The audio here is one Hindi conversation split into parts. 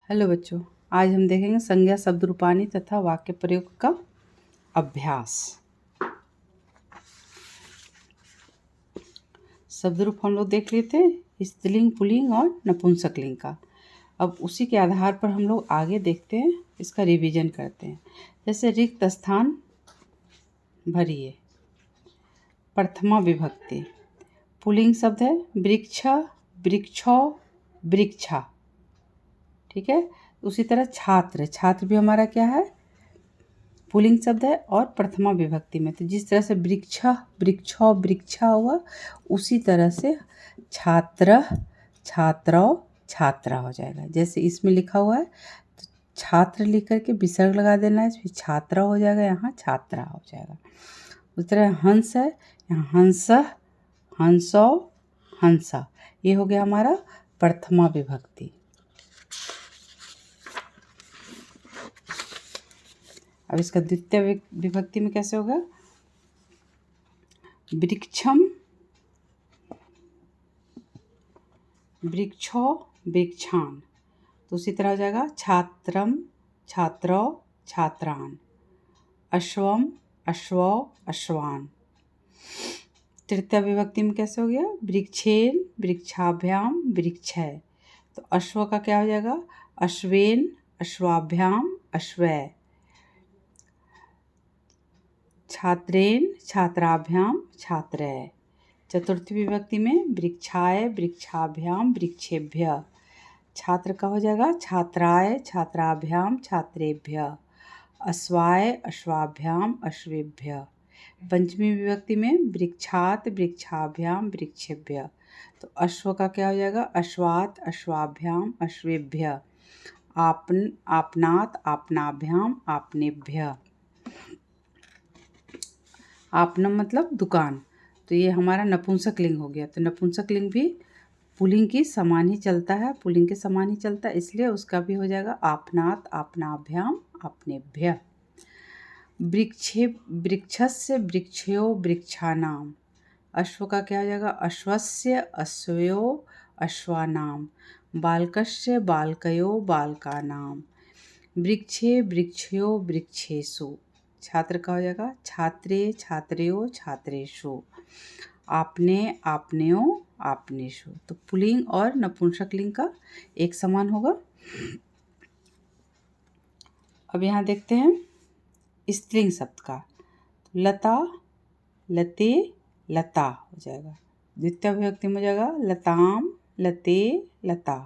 हेलो बच्चों, आज हम देखेंगे संज्ञा शब्द रूपानी तथा वाक्य प्रयोग का अभ्यास। शब्द रूप हम लोग देख लेते हैं, स्त्रीलिंग, पुल्लिंग और नपुंसकलिंग का। अब उसी के आधार पर हम लोग आगे देखते हैं, इसका रिवीजन करते हैं। जैसे रिक्त स्थान भरिए, प्रथमा विभक्ति, पुल्लिंग शब्द है वृक्ष, वृक्षो, वृक्षा। ठीक है। उसी तरह छात्र, छात्र भी हमारा क्या है, पुल्लिंग शब्द है और प्रथमा विभक्ति में। तो जिस तरह से वृक्ष, वृक्षो, वृक्षा हुआ, उसी तरह से छात्र, छात्रो, छात्रा हो जाएगा। जैसे इसमें लिखा हुआ है तो छात्र लिख करके विसर्ग लगा देना है, फिर छात्रा हो जाएगा, यहाँ छात्रा हो जाएगा। उस तरह हंस है, यहाँ हंस, हंसो, हंसा। ये हो गया हमारा प्रथमा विभक्ति। अब इसका द्वितीय विभक्ति में कैसे होगा, वृक्षम, वृक्षो, वृक्षान। तो उसी तरह हो जाएगा छात्रम, छात्रो, छात्रान, अश्वम, अश्वो, अश्वान। तृतीय विभक्ति में कैसे हो गया, वृक्षेन, वृक्षाभ्याम, वृक्षय। तो अश्व का क्या हो जाएगा, अश्वेन, अश्वाभ्याम, अश्वय। छात्रेन, छात्राभ्याम, छात्रय। चतुर्थी विभक्ति में वृक्षाय, वृक्षाभ्याम, वृक्षेभ्य। छात्र का हो जाएगा छात्राय, छात्राभ्याम, छात्रेभ्य। अश्वाय, अश्वाभ्याम, अश्वेभ्य। पंचमी विभक्ति में वृक्षात, वृक्षाभ्याम, वृक्षेभ्य। तो अश्व का क्या हो जाएगा, अश्वात, अश्वाभ्याम, अश्वेभ्य। आपन, आपनात, आपनाभ्याम, आपनेभ्य। आपनम मतलब दुकान। तो ये हमारा नपुंसक लिंग हो गया। तो नपुंसक लिंग भी पुल्लिंग की समान ही चलता है, पुल्लिंग के समान ही चलता है, इसलिए उसका भी हो जाएगा आपनात, आपनाभ्याम, आपनेभ्य। वृक्षे, वृक्षस्य, वृक्षयो, वृक्षानाम। अश्व का क्या हो जाएगा, अश्वस्य, अश्वयो, अश्वानाम। बालकस्य, बालकयो, बालकानाम। वृक्षे, वृक्षयो, वृक्षेषु। छात्र का हो जाएगा छात्रे, छात्र्यो, छात्रेषु। आपने, आपनेयो, आपनेषु। तो पुल्लिंग और नपुंसकलिंग का एक समान होगा। अब यहाँ देखते हैं स्त्रीलिंग शब्द का। लता, लते, लता हो जाएगा। द्वितीय विभक्ति में हो जाएगा लताम, लते, लता।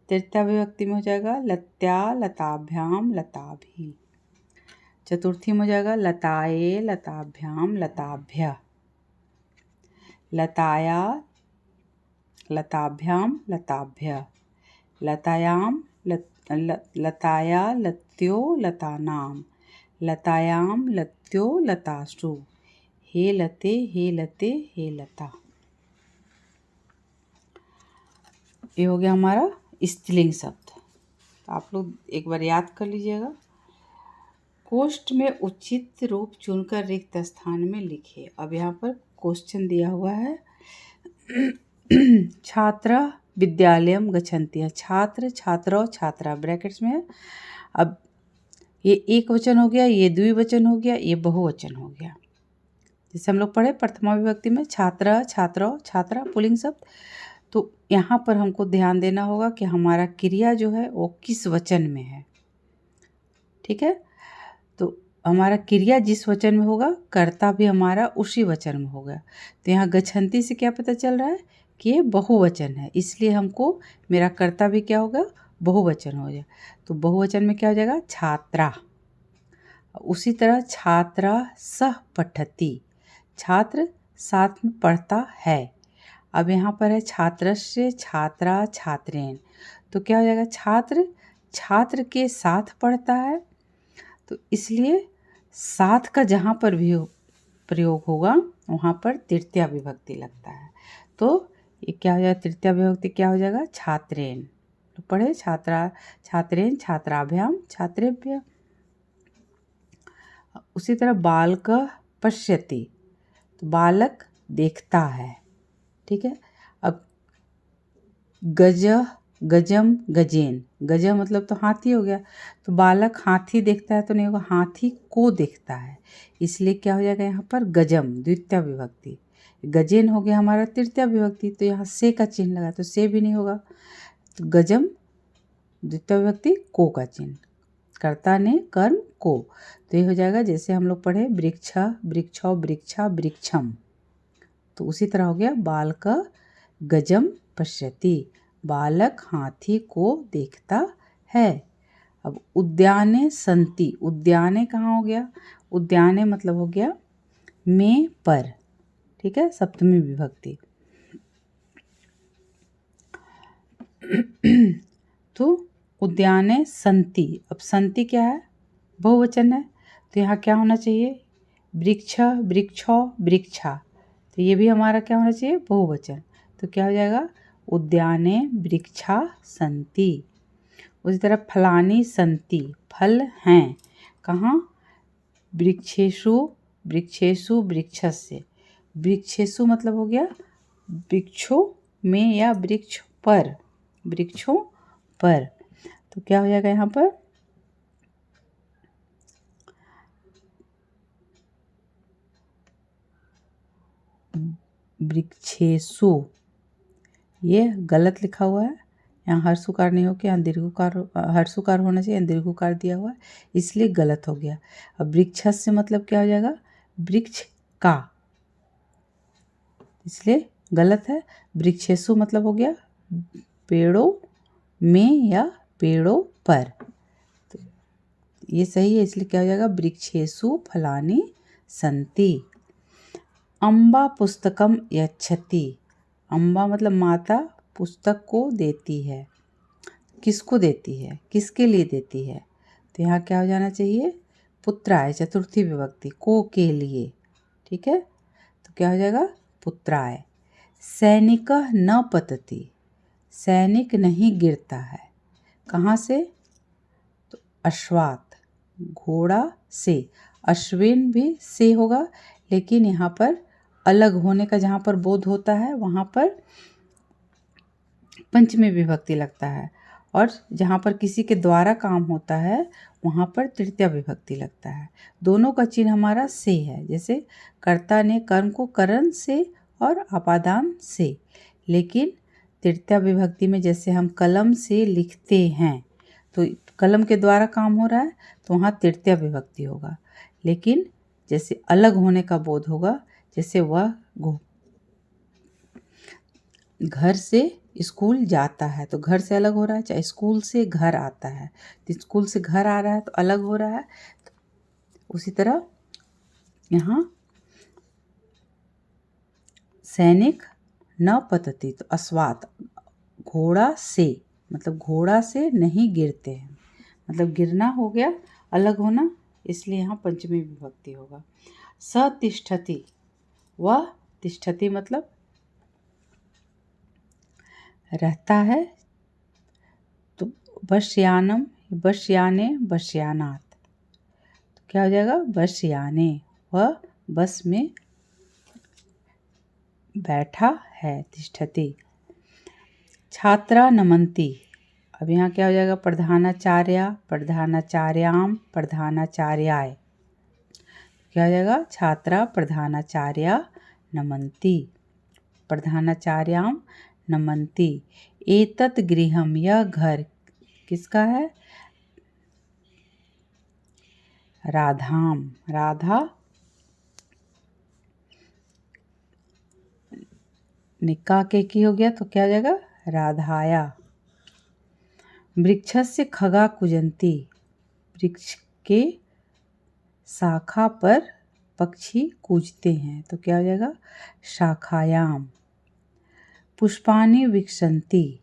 तृतीय विभक्ति में हो जाएगा लत्या, लताभ्याम, लताभि। चतुर्थी में हो जाएगा लताए, लताभ्याम, लताभ्य। लताया, लताभ्याम, लताभ्य। लतायाम, लताया, लत्यो, लतानाम। लतायाम, लत्यो, लतासु। हे लते, हे लते, हे लता। ये हो गया हमारा स्त्रीलिंग शब्द। तो आप लोग एक बार याद कर लीजिएगा। कोष्ठ में उचित रूप चुनकर रिक्त स्थान में लिखे। अब यहाँ पर क्वेश्चन दिया हुआ है, छात्र विद्यालयम गच्छन्ति है। छात्र, छात्रो, छात्रा ब्रैकेट्स में है। अब ये एक वचन हो गया, ये द्विवचन हो गया, ये बहुवचन हो गया। जैसे हम लोग पढ़े प्रथमा विभक्ति में छात्र, छात्रो, छात्रा पुल्लिंग शब्द। तो यहाँ पर हमको ध्यान देना होगा कि हमारा क्रिया जो है वो किस वचन में है। ठीक है। तो हमारा क्रिया जिस वचन में होगा, कर्ता भी हमारा उसी वचन में होगा। तो यहाँ गच्छन्ति से क्या पता चल रहा है कि ये बहुवचन है, इसलिए हमको मेरा कर्ता भी क्या होगा, बहुवचन हो जाए। तो बहुवचन में क्या हो जाएगा, छात्रा। उसी तरह छात्रा सह पठति, छात्र साथ में पढ़ता है। अब यहाँ पर है छात्रस्य, छात्रा, छात्रेन। तो क्या हो जाएगा, छात्र छात्र के साथ पढ़ता है, तो इसलिए साथ का जहाँ पर भी प्रयोग होगा वहाँ पर तृतीया विभक्ति लगता है। तो ये क्या हो जाएगा, तृतीया विभक्ति क्या हो जाएगा, छात्रेन। तो पढ़े छात्रा, छात्रेन, छात्राभ्याम, छात्रेभ्य। उसी तरह बालक पश्यति, तो बालक देखता है। ठीक है। अब गज गजम गजेन, गजम मतलब तो हाथी हो गया, तो बालक हाथी देखता है तो नहीं होगा, हाथी को देखता है, इसलिए क्या हो जाएगा यहाँ पर गजम द्वितीय विभक्ति। गजेन हो गया हमारा तृतीय विभक्ति, तो यहाँ से का चिन्ह लगा तो से भी नहीं होगा, तो गजम द्वितीय विभक्ति को का चिन्ह, कर्ता ने कर्म को, तो ये हो जाएगा जैसे हम लोग पढ़े वृक्ष वृक्षौ वृक्षा वृक्षम, तो उसी तरह हो गया बालक गजम पश्यति, बालक हाथी को देखता है। अब उद्याने संति, उद्याने कहाँ हो गया, उद्याने मतलब हो गया में पर, ठीक है, सप्तमी विभक्ति। तो उद्याने संति, अब संति क्या है, बहुवचन है, तो यहाँ क्या होना चाहिए, वृक्ष वृक्षौ वृक्षा, तो ये भी हमारा क्या होना चाहिए, बहुवचन, तो क्या हो जाएगा उद्याने वृक्षा संति। उसी तरह फलानी संति, फल हैं कहाँ, वृक्षेषु वृक्षेषु वृक्षस्य, वृक्षेषु मतलब हो गया वृक्षों में या वृक्ष पर, वृक्षों पर, तो क्या हो जाएगा यहाँ पर वृक्षेषु, ये गलत लिखा हुआ है, यहाँ हर्षुकार नहीं हो के यहाँ दीर्घकार, हर्षुकार होना चाहिए, यहाँ दीर्घकार दिया हुआ है इसलिए गलत हो गया। अब वृक्षस से मतलब क्या हो जाएगा, वृक्ष का, इसलिए गलत है। वृक्षेषु मतलब हो गया पेड़ों में या पेड़ों पर, तो ये सही है, इसलिए क्या हो जाएगा वृक्षेषु फलानि संति। अम्बा पुस्तकम यच्छति, अम्बा मतलब माता पुस्तक को देती है, किसको देती है, किसके लिए देती है, तो यहाँ क्या हो जाना चाहिए पुत्राय, चतुर्थी विभक्ति को के लिए, ठीक है, तो क्या हो जाएगा पुत्राय। सैनिक न पतति, सैनिक नहीं गिरता है, कहाँ से, तो अश्वात घोड़ा से, अश्विन भी से होगा, लेकिन यहाँ पर अलग होने का जहाँ पर बोध होता है वहाँ पर पंचमी विभक्ति लगता है, और जहाँ पर किसी के द्वारा काम होता है वहाँ पर तृतीय विभक्ति लगता है। दोनों का चिन्ह हमारा से है, जैसे कर्ता ने कर्म को करण से और अपादान से, लेकिन तृतीय विभक्ति में जैसे हम कलम से लिखते हैं तो कलम के द्वारा काम हो रहा है तो वहाँ तृतीय विभक्ति होगा, लेकिन जैसे अलग होने का बोध होगा, जैसे वह घर से स्कूल जाता है तो घर से अलग हो रहा है, चाहे स्कूल से घर आता है तो स्कूल से घर आ रहा है तो अलग हो रहा है, तो उसी तरह यहाँ सैनिक न पतति, तो अश्वात घोड़ा से, मतलब घोड़ा से नहीं गिरते हैं, मतलब गिरना हो गया अलग होना, इसलिए यहाँ पंचमी विभक्ति होगा। सतिष्ठति, वह तिष्ठति मतलब रहता है, तो बसयानम बसयाने बसयानात, तो क्या हो जाएगा बसयाने, वह बस में बैठा है, तिष्ठति। छात्रा नमन्ति, अब यहाँ क्या हो जाएगा प्रधानाचार्या प्रधानाचार्याम प्रधानाचार्याय, क्या हो जाएगा छात्रा प्रधानाचार्या नमन्ति प्रधानाचार्याम नमन्ति। एतत् गृहम, यह घर किसका है, राधाम, राधा निकाह के की हो गया तो क्या हो जाएगा राधाया। वृक्षस्य खगा कुजंती, वृक्ष के शाखा पर पक्षी कूजते हैं तो क्या हो जाएगा शाखायाम। पुष्पाणि विकसंती,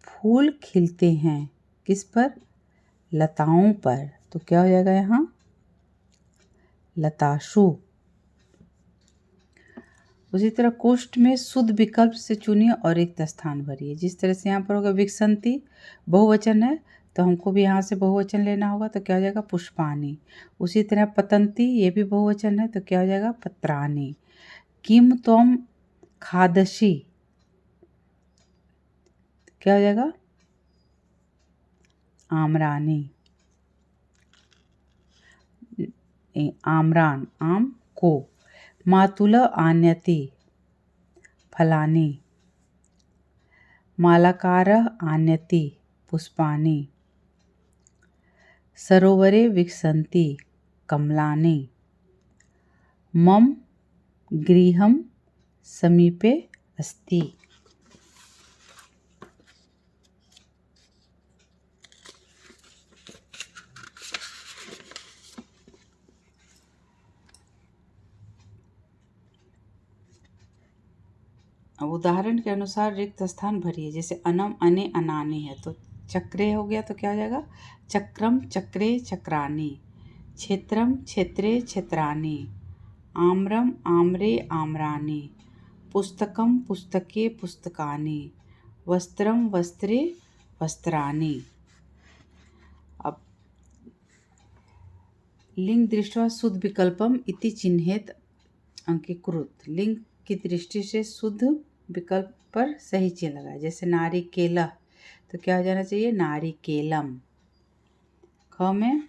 फूल खिलते हैं किस पर, लताओं पर, तो क्या हो जाएगा यहाँ लताशु। उसी तरह कोष्ठ में शुद्ध विकल्प से चुनिए और रिक्त स्थान भरिए, जिस तरह से यहाँ पर होगा विकसंती बहुवचन है तो हमको भी यहाँ से बहुवचन लेना होगा, तो क्या हो जाएगा पुष्पाणि। उसी तरह पतंती, ये भी बहुवचन है तो क्या हो जाएगा पत्राणि। किम त्वम खादसि, क्या हो जाएगा आम्रानी, आम्रान आम को। मातुल आन्यति फलानि, मालाकार आन्यति पुष्पाणि। सरोवरे विकसन्ति कमलानि, मम गृहं समीपे अस्ति। अब उदाहरण के अनुसार रिक्त स्थान भरिए। जैसे अनम अने अनानी है तो चक्रे हो गया तो क्या हो जाएगा? चक्रम चक्रे चक्रानी। क्षेत्रम क्षेत्रे क्षेत्रानी। आम्रम आम्रे आम्रानी। पुस्तकम पुस्तके पुस्तकानि। वस्त्रम वस्त्रे वस्त्राणि। अब लिंग दृष्ट्वा शुद्ध विकल्पम इति चिन्हित अंकीकृत। लिंग की दृष्टि से शुद्ध विकल्प पर सही चिन्ह लगाए। जैसे नारिकेला तो क्या हो जाना चाहिए? नारिकेलम। ख में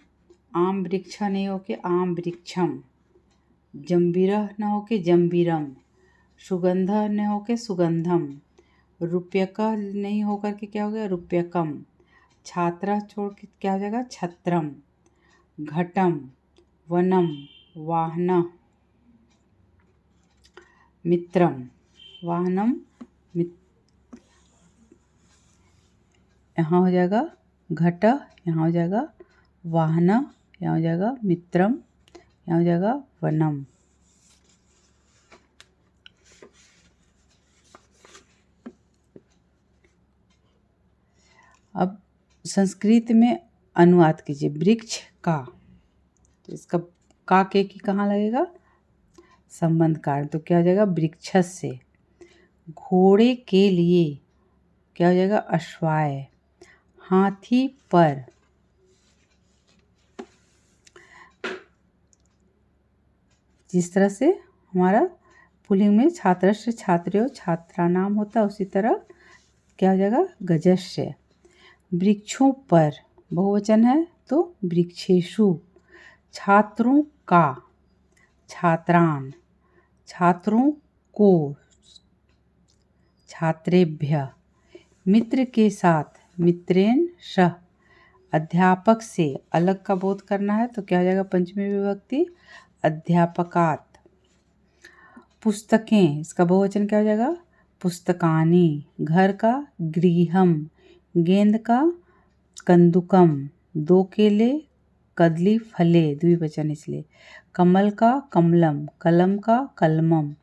आम वृक्ष नहीं होके आम वृक्षम। जम्बीरह न होके जम्बीरम। सुगंध न होके सुगंधम। रुपयक नहीं होकर के क्या हो गया? रुपयकम। छात्रा छोड़ के क्या हो जाएगा? छत्रम। घटम वनम वाहन मित्रम। वाहनम यहाँ हो जाएगा घट, यहाँ हो जाएगा वाहन, यहाँ हो जाएगा मित्रम, यहाँ हो जाएगा वनम। अब संस्कृत में अनुवाद कीजिए। वृक्ष का, तो इसका का के की कहाँ लगेगा? संबंध कारण, तो क्या हो जाएगा? वृक्षस्य। घोड़े के लिए क्या हो जाएगा? अश्वाय। हाथी पर, जिस तरह से हमारा पुल्लिंग में छात्रस्य छात्रो छात्रा नाम होता है उसी तरह क्या हो जाएगा? गजस्य। वृक्षों पर बहुवचन है तो वृक्षेषु। छात्रों का, छात्रान। छात्रों को, छात्रेभ्य। मित्र के साथ, मित्रेण सह। अध्यापक से अलग का बोध करना है तो क्या हो जाएगा? पंचमी विभक्ति अध्यापकात्। पुस्तकें, इसका बहुवचन क्या हो जाएगा? पुस्तकानि। घर का गृहम। गेंद का कंदुकम। दो केले कदली फले, द्विवचन इसलिए। कमल का कमलम। कलम का कलमम।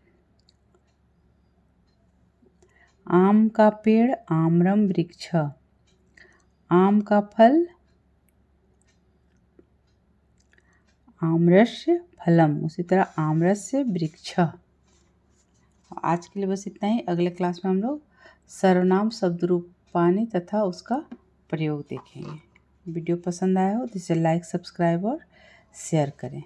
आम का पेड़ आम्रम वृक्ष। आम का फल आम्रस्य फलम, उसी तरह आम्रस्य वृक्ष। आज के लिए बस इतना ही। अगले क्लास में हम लोग सर्वनाम शब्द रूपानी तथा उसका प्रयोग देखेंगे। वीडियो पसंद आया हो तो इसे लाइक सब्सक्राइब और शेयर करें।